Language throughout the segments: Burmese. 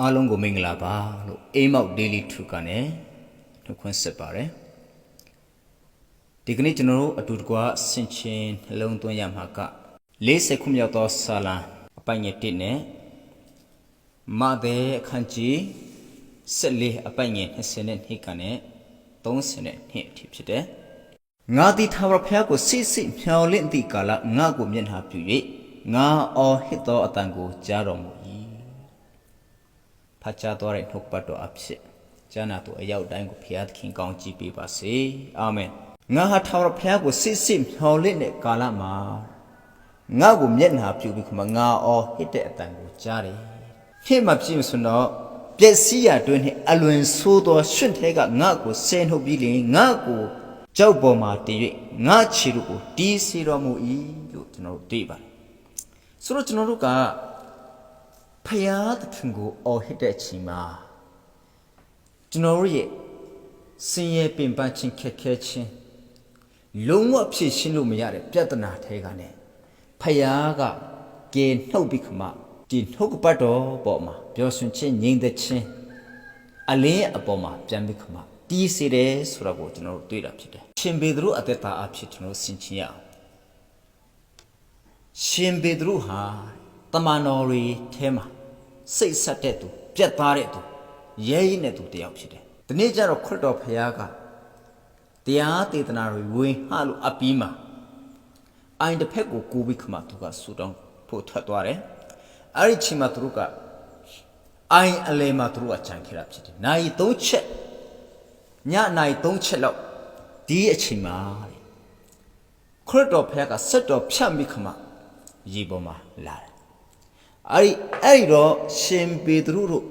အားလုံးကိုမင်္ဂလာပါလို့အိမ်မောက် daily truth ကနေနှုတ်ခွန်းဆက်ပါတယ်ဒီကနေ့ကျွန်တော်တို့အတူတကွဆင်ခြင်နှလုံးသွင်းရမှာက40ခုမြောက်သောစာလံအပိုင်ငယ်1နဲ့မဿဲအခန်းကြီး14အပိုင်ငယ်22ကနေ32အထိဖြစ်တယ်ငါသည်ထာဝရဘုရားကိုစိတ်မျှော်လင့်သည့်ကာလငါ့ကိုမျက်နှာပြု၍ငါအော်ဟစ်သောအတန်ကိုကြားတော်မူ၏ဖတ်ကြားတော်တဲ့နှုတ်ပတ်တော်အဖြစ်ကျမ်းနာသူအရောက်တိုင်းကိုဘုရားသခင်ကောင်းချီးပေးပါစေအာမင်ငါဟာထာဝရဘုရားကိုစိတ်မျှော်လင့်တဲ့ကာလမှာငါ့ကိုမျက်နှာပြုပြီးခမငါအော်ဟစ်တဲ့အတန်ကိုကြားတယ်ဟစ်မှပြည့်ဆိုတော့ပျက်စီးရတွင်နှင့်အလွန်ဆိုးသောရှင်ထဲကငါ့ကိုဆဲနှုတ်ပြီးလျှင်ငါ့ကိုကြောက်ပေါ်မှာတင်၍ငါခြေတို့ကိုတီးစေတော်မူ၏လို့ကျွန်တော်တို့သိပါတယ်ဆိုတော့ကျွန်တော်တို့ကဖယားသခင်ကိုအော်ဟစ်တဲ့အချိန်မှာကျွန်တော်တို့ရဲ့ဆင်းရဲပင်ပန်းခြင်းခက်ခဲခြင်းလုံးဝဖြေရှင်းလို့မရတဲ့ပြဿနာထဲကနေဖယားကကယ်နှုတ်ပြီးခမဒီနှုတ်ကပတ်တော်ပေါ်မှာပြောဆွခြင်းငြိမ်သက်ခြင်းအလင်းအပေါ်မှာပြန်ပြီးခမတီးစေတယ်ဆိုတော့ကိုကျွန်တော်တို့တွေ့တာဖြစ်တယ်ရှင်ပေတရုအသက်တာအဖြစ်ကျွန်တော်ဆင်ခြင်ရအောင်ရှင်ပေတရုဟာတမန်တော်တွေထဲမှာစိတ်ဆက်တဲ့သူပြတ်သားတဲ့သူရဲရည်တဲ့သူတယောက်ဖြစ်တယ်ဒီနေ့ကျတော့ခရစ်တော်ဖခင်ကတရားဒေသနာတွေဝင်ဟလို့အပီးမှာအိုင်တစ်ဖက်ကိုကူပြီးခမသူကဆူတောင်းဖို့ထွက်သွားတယ်အဲ့ဒီချိန်မှာသူတို့ကအိုင်အလဲမှာသူတို့ကခြံခဲ့တာဖြစ်တယ်နိုင်3ချက်ညနိုင်3ချက်လောက်ဒီအချိန်မှာခရစ်တော်ဖခင်ကဆက်တော်ဖြတ်ပြီးခမရေပေါ်မှာလာတယ်အဲ့ဒီတော့ရှင်ပေတရုတို့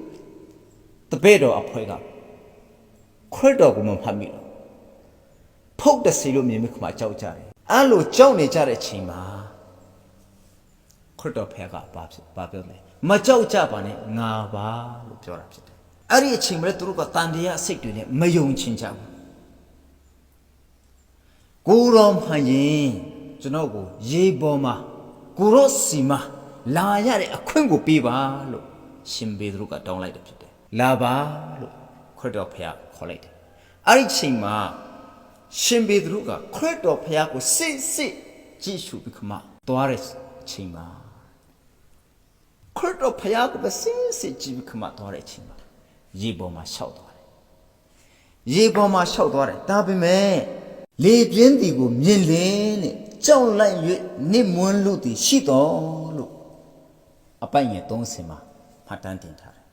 တပည့်တော်အဖွဲ့ကခရစ်တော်ကိုမဖတ်မိတော့ဖုတ်တစီလို့မြင်ပြီးခမကြောက်ကြတယ်အဲ့လိုကြောက်နေကြတဲ့အချိန်မှာခရစ်တော်ဖခင်ကဘာပြောလဲမကြောက်ကြပါနဲ့ငါပါလို့ပြောတာဖြစ်တယ်အဲ့ဒီအချိန်မှာသူတို့ကတန်တရားစိတ်တွေနဲ့မယုံချင်ကြဘူးကိုတော်မှန်ရင်ကျွန်တော်ကိုရေပေါ်မှာကိုရောစီမှာလာရတဲ့အခွင့်ကိုပေးပါလို့ရှင်ပေတရုကတောင်းလိုက်တယ်ဖြစ်တယ်လာပါလို့ခရစ်တော်ဖခင်ခေါ်လိုက်တယ်အဲ့ဒီချိန်မှာရှင်ပေတရုကခရစ်တော်ဖခင်ကိုစစ်ကြည့်ရှုပြီးခမသွားတဲ့အချိန်မှာခရစ်တော်ဖခင်ကိုစစ်ကြည့်ပြီးခမသွားတဲ့အချိန်မှာရေပေါ်မှာရှောက်သွားတယ်ရေပေါ်မှာရှောက်သွားတယ်ဒါပေမဲ့လေပြင်းတီကိုမြင်လင်းနဲ့ကြောက်လိုက်၍နစ်မွန်းလို့တည်ရှိတော်လို့အပိုင်ငယ်30မှာမှတ်တမ်းတင်ထားတယ်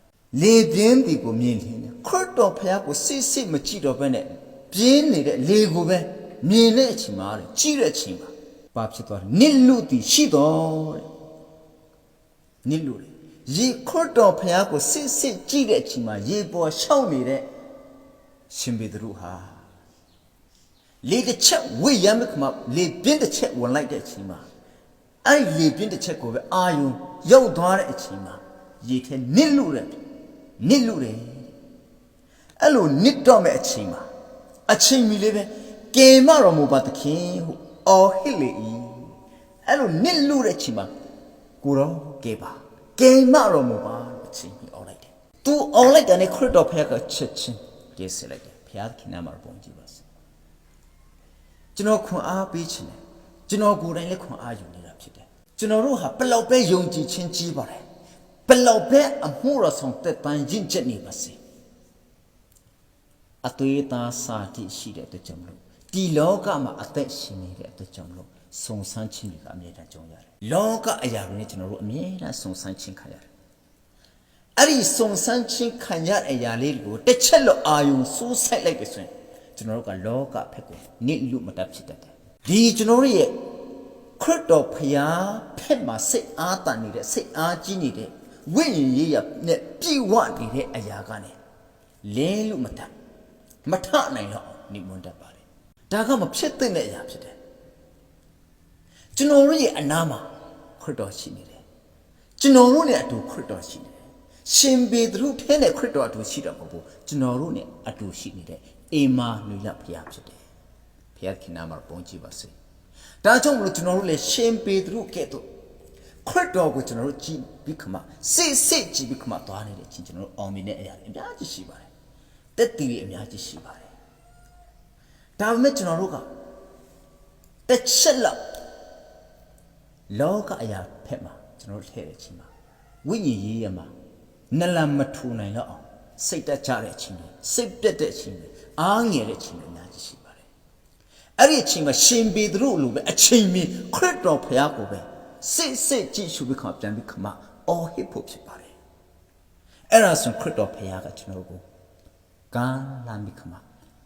လေပြင်းတီကိုမြင်လင်းနဲ့ခရစ်တော်ဖခင်ကိုစစ်မကြည့်တော့ဘဲနဲ့ပြင်းနေတဲ့လေကိုပဲမြင်တဲ့အချိန်မှာကြည့်တဲ့အချိန်မှာဘာဖြစ်သွားလဲနစ်လို့တည်ရှိတော်တဲ့နစ်လို့ရေခရစ်တော်ဖခင်ကိုစစ်ကြည့်တဲ့အချိန်မှာရေပေါ်ရှောက်နေတဲ့ရှင်ပေတရုဟာလေတစ်ချက်ဝိရမ်းမခမလေပြင်းတစ်ချက်ဝင်လိုက်တဲ့အချိန်မှာအဲ့ဒီလေပြင်းတစ်ချက်ကိုပဲအာယုံရောက်သွားတဲ့အချိန်မှာရေထဲနစ်လို့တယ်အဲ့လိုနစ်တော့မဲ့အချိန်မှာအချိန်မီလေးပဲကယ်မတော်မူပါသခင်ဟုအော်ဟစ်လေ၏အဲ့လိုနစ်လို့တဲ့အချိန်မှာကိုရောကယ်ပါကယ်မတော်မူပါအချိန်မီအော်လိုက်တယ်သူအော်လိုက်တဲ့ခရစ်တော်ဖခင်ကချက်ချင်းကယ်ဆယ်လိုက်တယ်ဘုရားသခင်နာမတော်ပုံကြည့်ပါစေကျွန်တော်ခွန်အားပေးခြင်းနဲ့ကျွန်တော်ကိုယ်တိုင်လည်းခွန်အားယူနေတာဖြစ်တယ်ကျွန်တော်တို့ဟာဘယ်လောက်ပဲယုံကြည်ခြင်းကြီးပါတယ်ဘယ်လောက်ပဲအမှုတော်ဆောင်သက်တမ်းရင့်ကျက်နေပါစေအသွေးသားစာတိရှိတဲ့အတွက်ကြောင့်မလို့ဒီလောကမှာအသက်ရှင်နေတဲ့အတွက်ကြောင့်မလို့စုံစမ်းခြင်းတွေကအမြဲတမ်းကြုံရတယ်လောကအရာတွေနဲ့ကျွန်တော်တို့အမြဲတမ်းစုံစမ်းခြင်းခံရတယ်အဲ့ဒီစုံစမ်းခြင်းခံရတဲ့အရာလေးကိုတစ်ချက်လို့အာယုံစူးစိုက်လိုက်ပြီဆိုရင်ကျွန်တော်တို့ကလောကဖက်ကိုနစ်လူမတတ်ဖြစ်တတ်တယ်ဒီကျွန်တော်တို့ရဲ့ခရစ်တော်ဖခင်ဖက်မှာစိတ်အားတန်နေတဲ့စိတ်အားကြီးနေတဲ့ဝိညာဉ်ရေးရနဲ့ပြည့်ဝနေတဲ့အရာကနေလဲလို့မထနိုင်တော့နိမွန်းတတ်ပါလေဒါကမဖြစ်တဲ့အရာဖြစ်တယ်ကျွန်တော်တို့ရဲ့အနားမှာခရစ်တော်ရှိနေတယ်ကျွန်တော်တို့နဲ့အတူခရစ်တော်ရှိနေတယ်ရှင်ပေတရုထဲနဲ့ခရစ်တော်အတူရှိတာမဟုတ်ဘူးကျွန်တော်တို့နဲ့အတူရှိနေတဲ့အေမာနွေလဘုရားဖြစ်တယ်ဘုရားခင်နာမှာပုံကြည့်ပါစေဒါကြောင့်မလို့ကျွန်တော်တို့လည်းရှင်ပေတရုကဲ့သို့ ခရစ်တော်ကိုကျွန်တော်တို့ကြည်ပြီးခမစစ်ကြည်ပြီးခမသွားနေတဲ့အချင်းကျွန်တော်တို့အောင်မြင်တဲ့အရာတွေအများကြီးရှိပါတယ်တက်တည်တွေအများကြီးရှိပါတယ်ဒါပေမဲ့ကျွန်တော်တို့ကတစ်ချက်လောက်လောကအရာဖက်မှာကျွန်တော်တို့ထည့်တဲ့အချိန်မှာဝိညာဉ်ရေးရမှာနလန်မထူနိုင်တော့အောင်စိတ်တက်ကြတဲ့အချိန်တွေစိတ်ပြတ်တဲ့အချိန်တွေအားငယ်တဲ့အချိန်တွေအများကြီးရှိပါတယ်အဲ့ဒီအချိန်မှာရှင်ပေသူတို့လိုပဲအချိန်မီခရစ်တော်ဖခင်ကိုပဲစစ်ကြည့်ရှုပြီးခါပြန်ပြီးခမအော်ဟစ်ဖို့ဖြစ်ပါတယ်အဲ့ဒါဆိုခရစ်တော်ဖခင်ကကျွန်တော်ကိုကမ်းလာပြီးခမ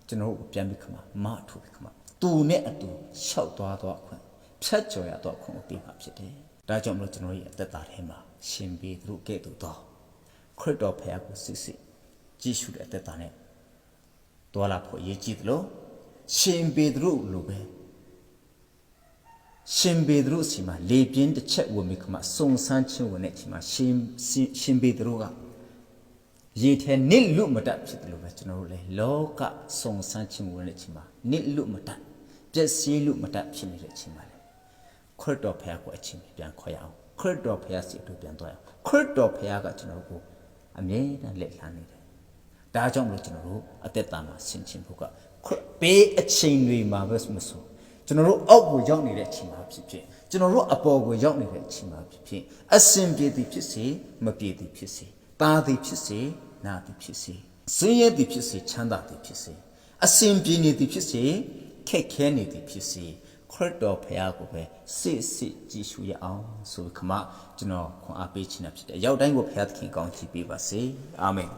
ကျွန်တော်ကိုပြန်ပြီးခမမထူပြီးခမသူနဲ့အတူလျှောက်သွားတော့ခွင့်ဖြတ်ကျော်ရတော့ခွင့်ကိုပေးမှာဖြစ်တယ်ဒါကြောင့်မလို့ကျွန်တော်ရဲ့အသက်တာထဲမှာရှင်ပေသူတို့ကဲ့သို့တော့ခရစ်တော်ဖခင်ကိုစစ်ကြည့်ရှုတဲ့အသက်တာနဲ့တွာလာဖို့ရည်ကြည်တယ်လို့ရှင်ပေသူတို့လိုပဲရှင်ပေသူတို့စီမှာလေပြင်းတစ်ချက်ဝင်ပြီးခမစုံစမ်းခြင်းဝင်တဲ့အချိန်မှာရှင်ပေသူတို့ကရေထဲနစ်လွတ်မတတ်ဖြစ်တယ်လို့ပဲကျွန်တော်တို့လည်းလောကစုံစမ်းခြင်းဝင်တဲ့အချိန်မှာနစ်လွတ်မတတ်ပျက်စီးလွတ်မတတ်ဖြစ်နေတဲ့အချိန်မှာလေခရစ်တော်ဖခင်ကိုအချိန်ပြန်ခေါ်ရအောင်ခရစ်တော်ဖခင်စီတို့ပြန်သွားရအောင်ခရစ်တော်ဖခင်ကကျွန်တော်တို့ကိုအမြဲတမ်းလက်လှမ်းနေတယ်ဒါကြောင့်မလို့ကျွန်တော်တို့အသက်တာမှာဆင်ခြင်ဖို့ကပေးအချိန်တွေမှာပဲမဆိုကျွန်တော်တို့အောက်ကိုရောက်နေတဲ့အချိန်မှာဖြစ်ဖြစ်ကျွန်တော်တို့အပေါ်ကိုရောက်နေတဲ့အချိန်မှာဖြစ်ဖြစ်အစင်ပြေသည်ဖြစ်စေမပြေသည်ဖြစ်စေတာသည်ဖြစ်စေနာသည်ဖြစ်စေစင်းရဲသည်ဖြစ်စေချမ်းသာသည်ဖြစ်စေအစင်ပြေနေသည်ဖြစ်စေခက်ခဲနေသည်ဖြစ်စေခရစ်တော်ဖခင်ကိုပဲစစ်ကြည်ရှုရအောင်ဆိုခမကျွန်တော်ခွန်အားပေးခြင်းဖြစ်တယ်ရောက်တိုင်းကိုဖခင်သခင်ကောင်းချီးပေးပါစေအာမင်